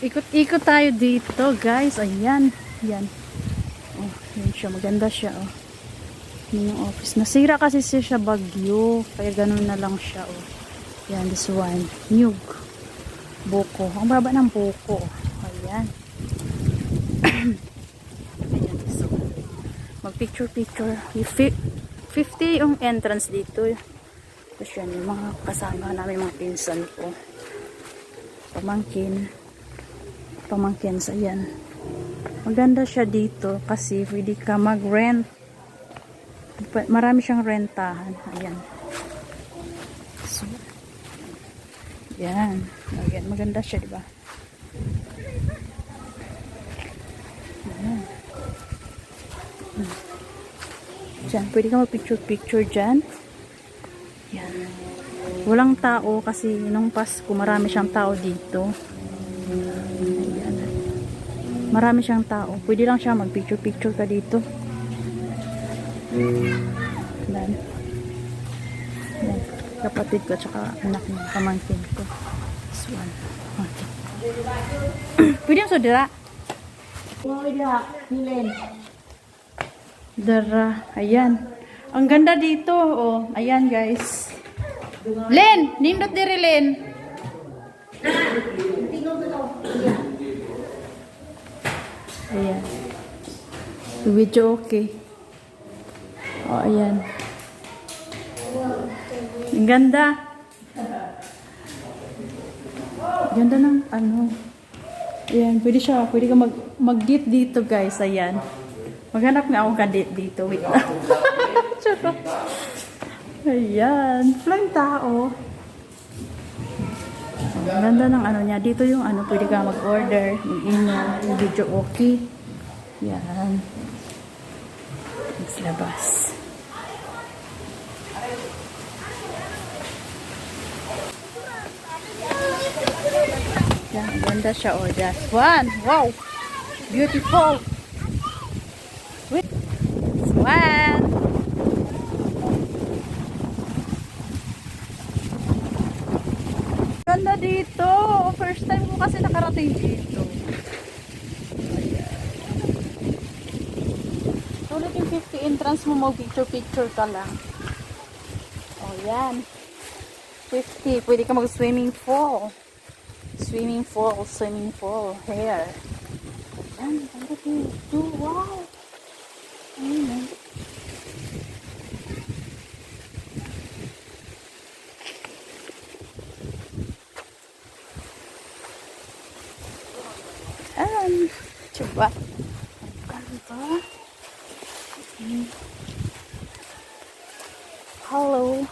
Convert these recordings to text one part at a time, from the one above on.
Ikot-ikot tayo dito, guys. Ayan. Yan. Oh, yun siya. Maganda siya, oh. Yun yung office. Nasira kasi siya bagyo. Kaya ganun na lang siya, oh. Yan, this one. Nyug. Buko. Ang baba ng buko. Ayan. Ayan, so. Mag-picture-picture. 50 yung entrance dito. Tapos yan, yung mga kasama namin, mga pinsan ko. Pamangkin sa yan. Maganda siya dito kasi pwede ka mag-rent. Marami siyang rentahan. Ayan. So, yan. Ayan. Maganda siya, diba? Ayan. Diyan. Pwede ka mag-picture-picture dyan. Yan. Walang tao kasi nung Pasko marami siyang tao dito. Ayan. Marami siyang tao. Pwede lang siya mag-picture-picture ka dito. Yan. Yan. Kapatid ko tsaka anak ng pamangkin ko. This one. Okay. Pwede yung sudra? Dara. Ayan. Ang ganda dito. Oh, ayan guys. Len! Nindot diri, Len. Ayan. Video okay. Oh, ayan. Ang ganda. Ganda ng ano. Ayan, pwede siya. Pwede ka mag-date dito, guys. Ayan. Maghanap nga akong ka-date dito. Wait lang. Charot. Ayan. Walang tao. Ang ganda ng ano niya. Dito yung ano, pwede ka mag-order. Yung video okay. Yan. Mas labas. Yan. Ang ganda siya. Oh, that one. Wow. Beautiful. Wait. This one. Ganda dito. First time ko kasi nakarating dito. Ayan. Sulit yung 50 entrance mo, mag-picture-picture ka lang. O, yan. 50. Pwede ka mag-swimming pool. Swimming pool. Hair. Ayan. Ganda dito. Wow. Ayan. Coba. Ganda. Hello.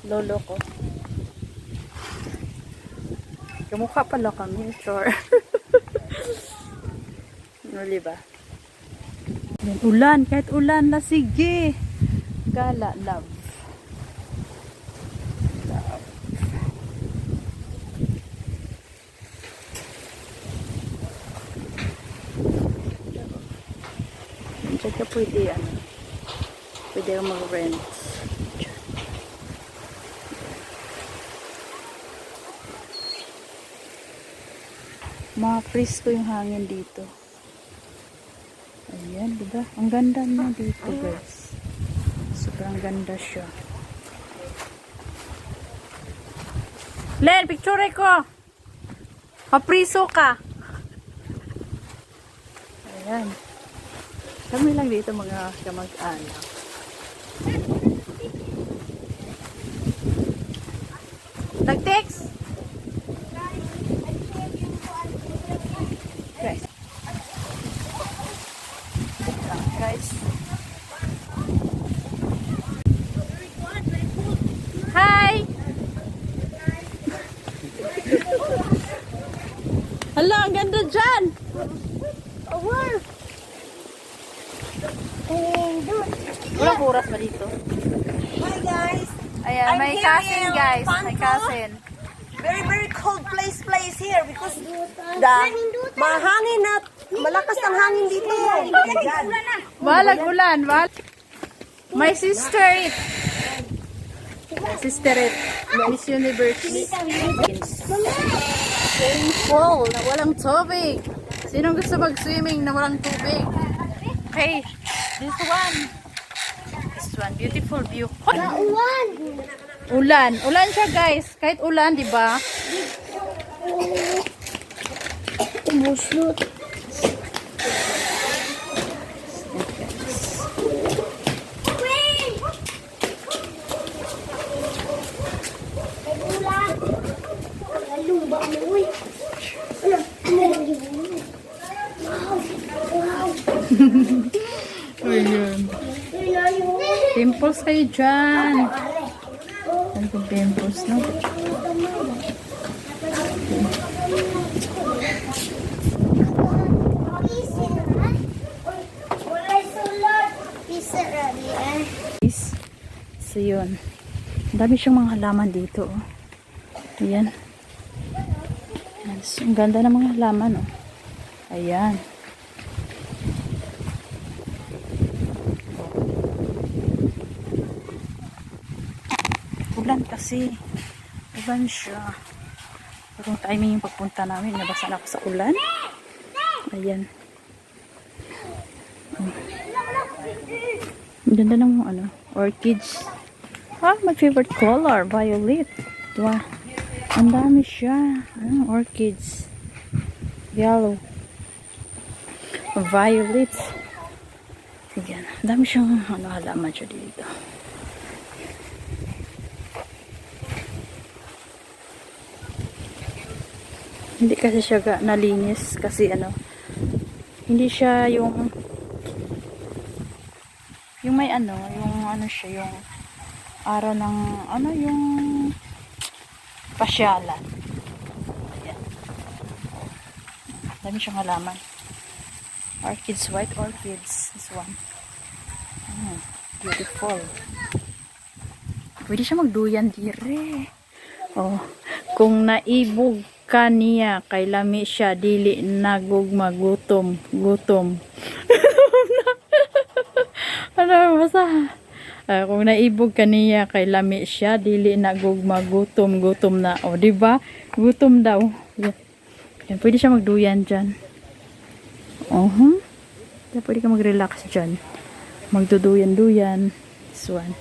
Lolo ko. Kamukha pala kami, sure. Ano ba? Ulan, kahit ulan na, sige. Gala, love. Diyan ka pwede, ano, pwede ka mag-rent. Ma-freeze ko yung hangin dito. Ayan, diba? Ang ganda niya dito, guys. Sobrang ganda siya. Len, picture ko! Kapriso ka! Ayan. Kami lang dito mga kamag-anak. Nag-text? Guys. Guys. Hi! Hala, ang ganda dyan! Over! Walang oras ba dito? Hi guys! Ayan, may cousin guys. May cousin. Very cold place here because the mahangin at malakas ang hangin dito. Walang ulan. My sister it. Sister Ed, Miss Universe. Swimming pool na walang tubig. Sinong gusto mag-swimming na walang tubig? Okay, this one. This one, beautiful view. Ulan. Ulan siya guys. Kahit ulan, di ba? Umuslut. Ayun. Pimples kayo dyan. Ano kung pimples, no? So yun. Ang dami siyang mga halaman dito. Oh. Ayan. Ayan. So, ang ganda ng mga halaman. Oh. Ayan. Ulan kasi. Ulan siya. Pero timing yung pagpunta namin. Nabasa na ako sa ulan. Ayan. Ang ganda ng ano, orchids. Ah, my favorite color, violet. Diba? Ang dami siya. Orchids. Yellow. Violet. Ayan. Ang dami siyang halaman siya dito. Hindi kasi siya nalinis kasi hindi siya yung may siya yung araw ng yung pasyalan. Ayan. Dami siyang halaman. Orchids, white orchids. This one. Beautiful. Pwede siya magduyan dire. Oh, kung naibog ka niya kay lami siya dili nagugma gutom. Ano basa? Kung naibog ka niya kay lami siya dili nagugma gutom na. O di ba? Gutom daw. Yan, pwede siya magduyan diyan. Pwede ka mag-relax diyan. Magduduyan-duyan. This one.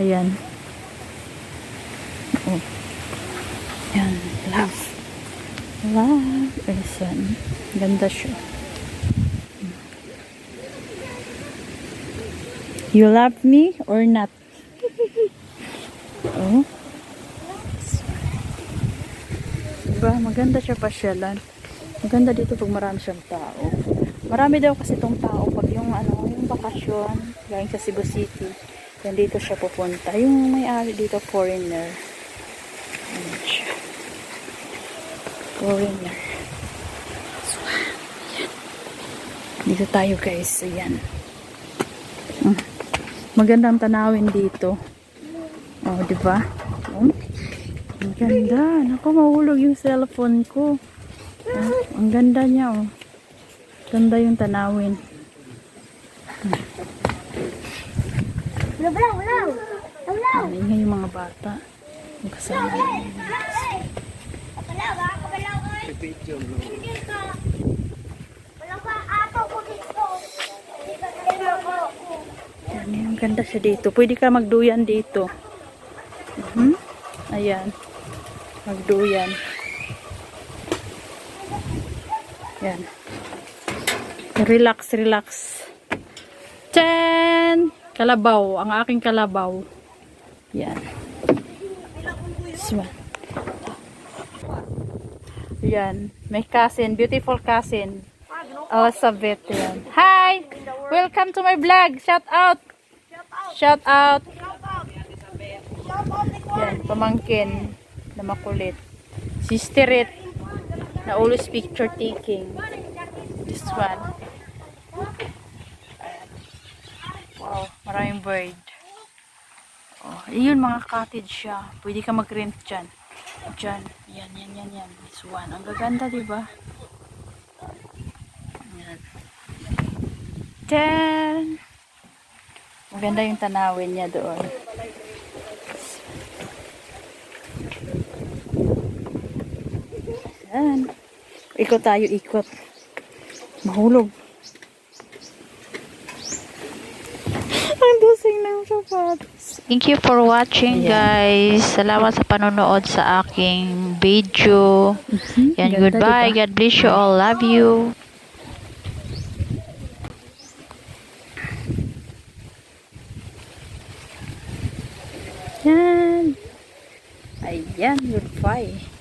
Ayan. Oh. Yan, love. Ayan. Ganda siya. You love me or not? Oh. Diba? Maganda siya pasyalan. Maganda dito pag marami siyang tao. Marami daw kasi itong tao pag yung bakasyon galing sa Cebu City. Yan dito siya pupunta. Yung may-ari dito foreigner. Ayan siya. Foreigner. So, yan. Dito tayo guys. Ayan. Magandang tanawin dito. Oh, di ba? Ang ganda. Naku, mahulog yung cellphone ko. Ang ganda niya, oh. Ganda yung tanawin. Ingay yung mga bata. Magkasama yun. Ang ganda siya dito. Pwede ka magduyan dito. Ayan. Magduyan. Ayan. Relax. Ten! Kalabaw. Ang aking kalabaw. Ayan. This one. Ayan. May cousin. Beautiful cousin. Elizabeth. Ayan. Hi! Welcome to my vlog. Shout out. Yan, pamangkin na makulit. Sister Ed na always picture taking. This one. Wow, maraming bird. Oh, yun mga cottage siya. Pwede ka mag-rent dyan. Yan. This one. Ang gaganda, diba? Yan. 10. Maganda yung tanawin niya doon. Ayan. Ikot tayo, ikot. Mahulog. Ang dusing ng sapatos. Thank you for watching, guys. Salamat sa panonood sa aking video. And Ganda, goodbye. diba? God bless you all. Love you. Yan. Ayan, goodbye.